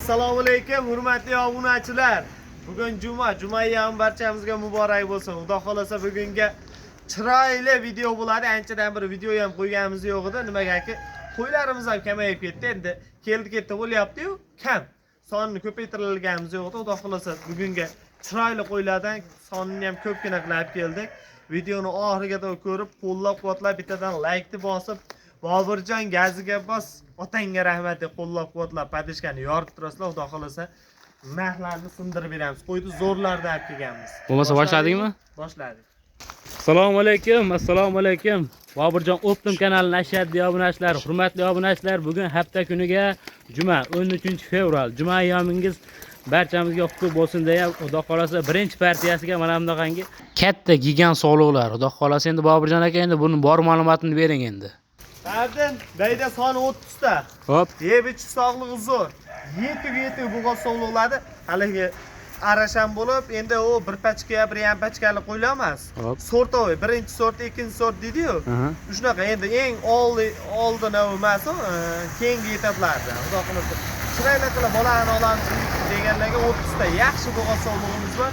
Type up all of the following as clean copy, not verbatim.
Assalomu alaykum, hurmatli obunachilar. Bugun juma ham barchamizga muborak bo'lsin. Xudo xolasa bugunga chiroyli video bo'ladi. Anchadan bir video ham qo'yganimiz yo'q edi. Nimagaki qo'ylarimiz ham kamayib ketdi. Endi keldi-ketdi bo'lyapti-yu, kam. Sonini ko'paytirilganimiz yo'q edi. Xudo xolasa bugunga chiroyli qo'ylardan sonini ham ko'pgina qilib keldik. Videoni oxirigacha ko'rib, qo'llab-quvvatlab, bittadan like-ni bosib, Boburjon gaziga bos, otangga rahmat deb qo'llab-quvvatlab, padishkani yoritib turasizlar. Xudo xolasa narxlarni sindirib beramiz. Qo'yni zo'rlarda olib kelganmiz. Bo'lmasa boshladingmi? Boshladik. Assalomu alaykum. Boburjon Optim kanali nashriyat obunachilar, hurmatli obunachilar, bugun hafta kuniga juma 13-fevral. Juma yomingiz barchamizga qutlug' bo'lsin deya, Xudo xolasa birinchi partiyasiga mana bunaqangi katta gigant soliqlar. Xudo xolasa endi Boburjon aka endi buni bor ma'lumotini bering endi. Ba'zan dayda soni 30 ta. Hop. Yeb-ichish sog'lig'i zo'r. Yetib bo'lgan sog'liqlarni haligi arasham bo'lib, endi u bir pachka, bir ham pachkali qo'ylar emas. Sortovoy, birinchi sort, ikkinchi sort deydi-yu. Shunaqa endi eng oldin emas, keyingi etaplarda. Xudo xolasa chiroyli qilib bolani olamiz deganlarga 30 ta yaxshi bo'lgan sog'lig'imiz bor.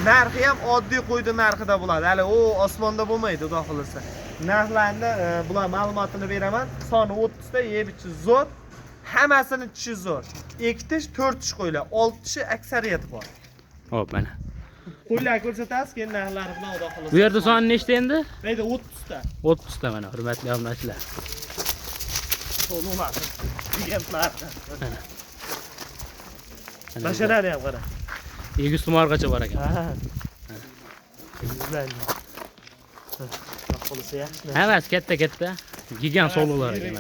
Narxi ham oddiy qo'ydi narxida bo'ladi. Hali u osmonda bo'lmaydi, Xudo xolasa. Narxlarni bular ma'lumotini beraman. Soni 30 ta, yeb-ichish zo'r. Hammasini tishi zo'r. 2 tish, 4 tish qo'ylar, 6 tishi aksariyati bor. Hop mana. Qo'ylar ko'rsatasiz, keyin narxlari bilan Xudo xolasa. Bu yerda soni nechta endi? Mayda 30 ta. 30 ta mana, hurmatli obunachilar. To'lmas. Gigantlar. Mana. Basharani ham qara. Egiz tumorgacha bor ekan. Ha. Egizlarni. Xudo xolasa yaxshi. Hammasi katta gigant soliqlar ekan.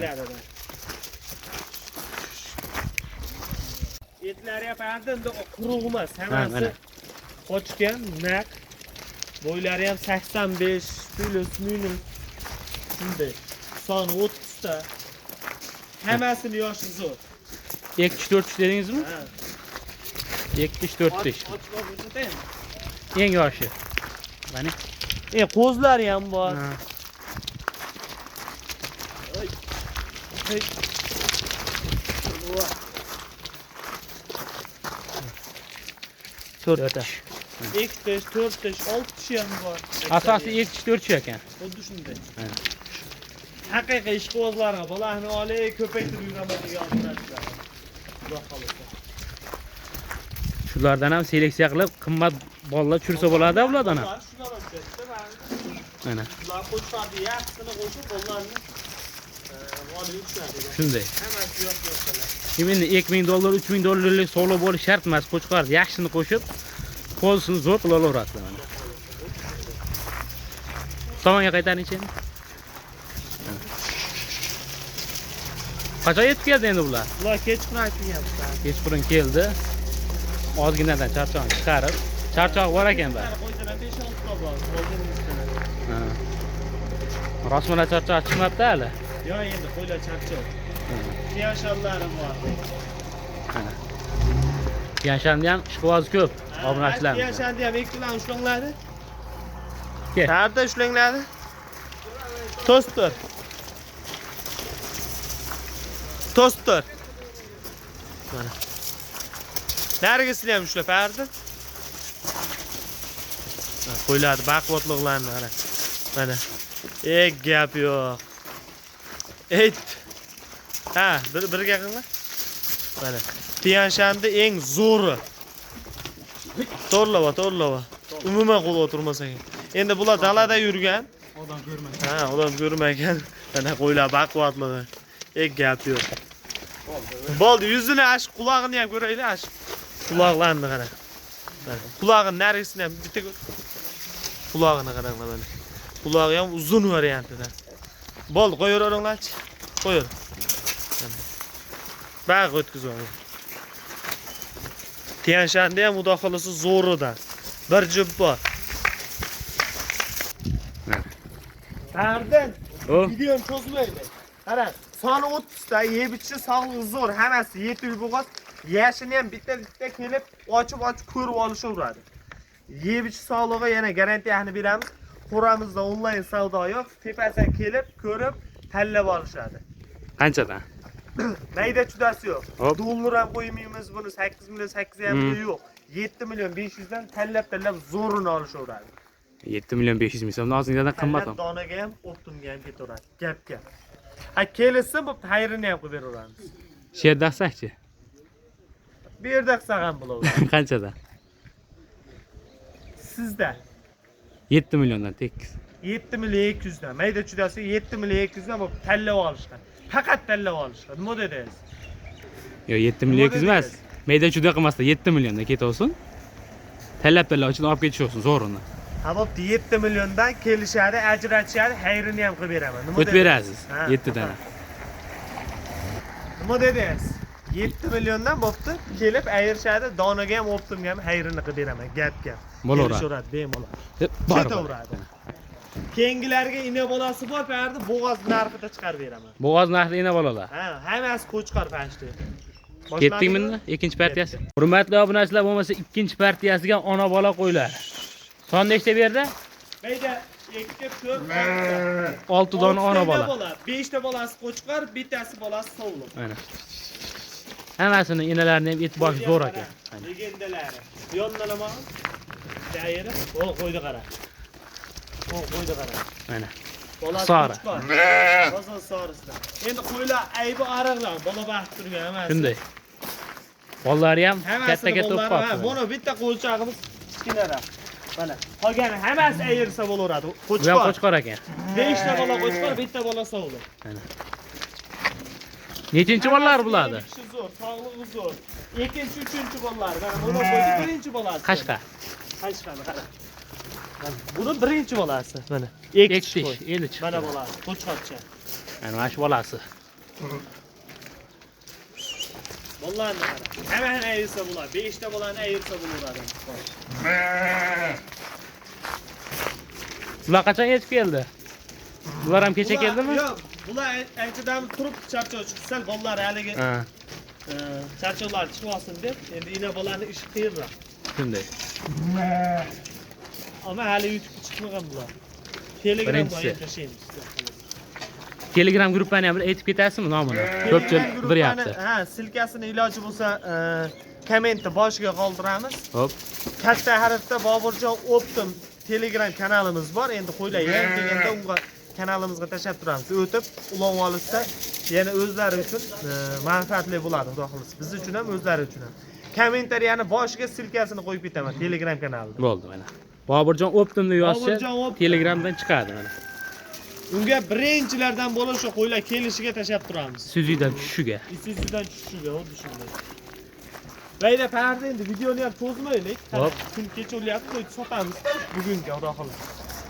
Etlari ham endi quruq emas, hammasi qochgan, naq. Bo'ylari ham 85 plus minus. Shunday. Soni 30 ta. Hammasini yoshi zo'r. 2-4 tish dedingizmi? Ha. 2-4 tish. Eng yoshi. Mana. Qo'zlari ham bor. Hey. To'rtta. 2 tish, 4 tish, 6 tish ham bor. Asosiy 2-4 tish ekan. Xuddi shunday. Haqiqiy ishqibozlarga bolani olib ko'paytirib yuraman degan obunachilar. Xudo xolasa. Shulardan ham seleksiya qilib qimmat bolalar chursa bo'ladi bulardan ham. Mana. Ular qo'shadi, yaxshisini qo'shib bolalarni olib yurishadi. Shunday. Hammasi yo'q-yo'qlar. Endi $2000, $3000 soliq bo'lish shart emas. Qo'chqarni yaxshini qo'shib, qo'lsini zo'r qila olaverasizlar mana. Tomonga qaytarinchi endi. Qachon yetib keldi endi bular? Ular kechqurun keldi. Kechqurun keldi. Ozginadan charchoqni chiqarib, charchoq bor ekan bari. Qo'ydilar 5-6 ta bor. Ha. Rasmana charchoq chiqmabdi hali. Yo'q, endi qo'ylar charchoq. Tiyashallarim bor. Mana. Tiyashanda ham ishqiboz ko'p, obunachilar. Tiyashanda ham ikkilan ushlanglarni. Kel. Tarda ushlanglarni. Toster. Mana. Narigisini ham ushlab berdi. Qo'ylarni baquvvatliqlarni qara. Mana. Gap yo'q. Ha, birga qilinglar. Mana. Tiyanshanni eng zo'ri. To'rlava. Umuman qo'l o'tirmasan. Endi bular dalada yurgan. Odam ko'rmagan. Ha, odam ko'rmagan. Mana qo'ylar baquvvatligi. Gap yo'q. Bo'ldi, yuzini ash, qulog'ini ham ko'raylik, ash. Quloqlarni qara. Qulog'ini narigisini ham bitta ko'r. Qulog'ini qaranglar mana. Qulog'i ham uzun variantida. Bo'ldi, qo'yaveringlarchi. Qo'yur. Baq o'tkazib oling. Tiyanshanda ham Xudo xolasa zo'ridan. Bir jup bor. Qardan. Videoni cho'zmaydi. Qarang, soni 30 ta, yeb-ichishi sog'lig'i zo'r, hammasi yetib bo'lgan. Yashini ham bitta kelib, ochib ko'rib olishaveradi. Yeb-ichish sog'lig'i yana garantiyani beramiz. Qo'ramizda onlayn savdo yo'q. Tepasiga kelib, ko'rib, tanlab olishadi. Qanchadan? Mayda chudasi yo'q. Hop. Dollar ham qo'ymaymiz buni 8 million 8,5 million yo'q. 7 million 500 dan tanlab zo'rini olishaveradi. 7 million 500 ming so'm o'zingizdan qimmat. Tanlab donaga ham, optimga ham ketaveradi. Gapga. Ha kelsa bo'pti, xayrini ham qilib beraveramiz. Sherda qilsakchi? Bu yerda qilsak ham bo'ladi. Qanchadan? Sizda 7 milliondan tekis. 7 million 200 dan. Mayda chudasi 7 million 200 dan bo'p tanlab olishgan. Faqat tanlab olishgan. Nima dedingiz? Yo'q, 7 million 200 emas. Mayda chuda qilmasdan 7 milliondan ketaversin. Tanlab uchun olib ketishaversin zo'rini. Ha bo'pti 7 milliondan kelishadi, ajratishadi, xayrini ham qilib beraman. Nima O'tib berasiz 7 dan. Nima dedingiz? 7 milliondan bo'pti, kelib ayirishadi, donaga ham, optimga ham xayrini qilib beraman. Gapga. Bo'laveradi. Kelishaveradi, bemalol. Bor. Ketaveradi. Keyingilarga ina bolasi bor, berdi, bo'g'oz narxida chiqarib beraman. Bo'g'oz narxida ina bolalar. Ha, hammasi qo'chqor pashti. Ketdingmi? Ikkinchi partiyasi. Hurmatli obunachilar, bo'lmasa ikkinchi partiyasiga ona bola qo'ylar. Son nechta berdi? Mayda 2 4 6 dona ona bola. 5 ta bolasi qo'chqor, bittasi bolasi sovliq. Mana. Hammasini inalarini ham e'tiboshi zo'r ekan. Legendalari. Yondan ham dayiri, o qo'ydi qara. O qo'ydi qara. Mana. Bolasi Sora. Bozor sorisida. Endi qo'ylar aybi ariqlar, bola baxt turgan emas. Shunday. Bolalari ham katta-katta o'p qoldi. Buni bitta qo'lchog'imiz kichkinaroq. Mana. Qolgani hammasi ayirsa bo'laveradi. Bu ham qo'chqor ekan. 5 ta bola qo'chqor, bitta bola sovliq. Mana. Nechinchi bolalar bulardi? Zo'r, sog'lig'i zo'r. Ikkinchi, uchinchi bolalar. Mana buni qo'ydi, birinchi bolasi. Qashqa. Qashqani qara. Mana buni birinchi bolasi. Mana. Ektish, endi chiqdi. Mana bolasi, qo'chqorcha. Mana shu bolasi. Bolalarni qara. Hammani ayirsa bo'ladi. 5 ta bolani ayirsa bo'laveradi. Bular qachon yetib keldi? Bular ham kecha keldimi? Yo'q, bular anchadan turib charchoq chiqsal, bolalar haligi charchoqlar chiqib olsin deb, endi ina bolani ishi qiyinroq. Shunday. Ammo hali YouTube'ga chiqmagan bular. Telegramda yashaymiz. Telegram gruppani ham aytib ketasizmi nomini? Ko'pchilik bilyapti. Ha, silkasini iloji bo'lsa, kommentni boshiga qoldiramiz. Hop. Katta harfda Boburjon Optim Telegram kanalimiz bor. Endi qo'ylar yangi kelganda unga kanalimizga tashlab turamiz. O'tib, ulov olishsa, yana o'zlari uchun manfaatli bo'ladi, xudo xohlasa. Biz uchun ham, o'zlari uchun ham. Kommentariyani boshiga silkasini qo'yib ketaman Telegram kanalida. Bo'ldi mana. Boburjon Optimni yozsa Telegramdan chiqadi mana. Unga birinchilardan bo'lib shu qo'ylar kelishiga tashlab turamiz. Suzidan tushishiga. Isuzidan tushishiga, xuddi shunday. Mayda parda endi videoni ham cho'zmaylik. Kun kecha o'lyapti, qo'yib sotamiz bugunga, xudo xohlasa.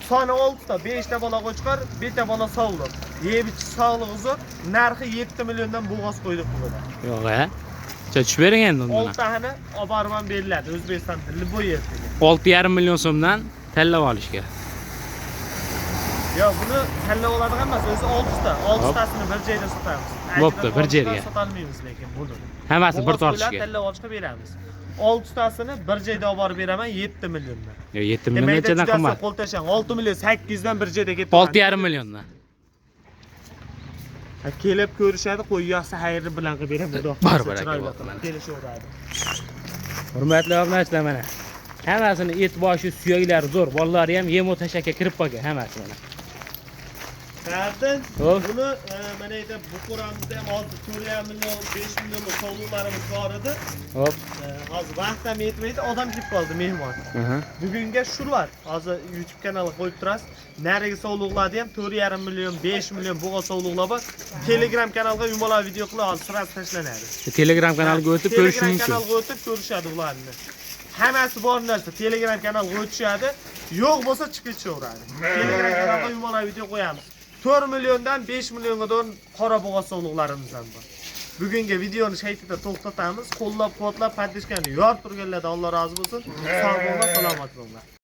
Soni 6 ta, 5 ta bola qo'chqor, bitta bola sog'liq. Yeb ichish sog'lig'i zo'r. Narxi 7 milliondan bo'g'oz qo'ydik bular. Yo'q a. Tushib bering endi undan. 6 tani olib borib ham beriladi O'zbekiston Liboy yerda. 6,5 million so'mdan tanlab olishga. Yo'q, buni tanlab oladigan emas, o'zi 6 ta. 6 tasini bir joyda sotamiz. Bo'pti, bir joyga. Sotolmaymiz lekin buni. Hammasini bir tortishga. Tanlab olishga beramiz. 6 tasini bir joyda olib borib beraman 7 milliondan. Yo'q, 7 million nechadan qimmat? Qo'l tashlang 6 million 800 dan bir joyda ketdi. 6,5 milliondan. Kelib ko'rishadi, qo'y yoqsa xayri bilan qilib beraman. Baribir aka. Kelishaveradi. Hurmatli obunachilar mana. Hammasini e'tiboshi suyaklari zo'r. Bolalari ham yem o'tashakka kirib qolgan hammasi mana. Qardan buni mana yerda buquramizda ham hozir 4,5 million, 5 million sovg'alarimiz bor edi. Hop. Hozir vaqt ham yetmaydi, odam kelib qoldi mehmon. Bugunga shular. Hozir YouTube kanaliga qo'yib turasiz. Narigi sovg'alarni ham 4,5 million, 5 million bo'g'a sovg'alar bor. Telegram kanaliga yumolar video qilib hozir sirasi tashlanadi. Telegram kanaliga o'tib ko'rish mumkin. Telegram kanaliga o'tib ko'rishadi ularni. Hammasi bor narsa Telegram kanaliga o'tishadi. Yo'q bo'lsa chiqib ketaveradi. Telegram kanaliga yumolar video qo'yamiz. 4 milliondan 5 millionga do'n qora bo'g'oz sovg'alarimizdan bor. Bugungi videoni shaytida to'xtatamiz. Qo'llab-quvvatlab, podpishkani yorib turganlardan Alloh rozi bo'lsin. Sog' bo'linglar, salomat bo'linglar.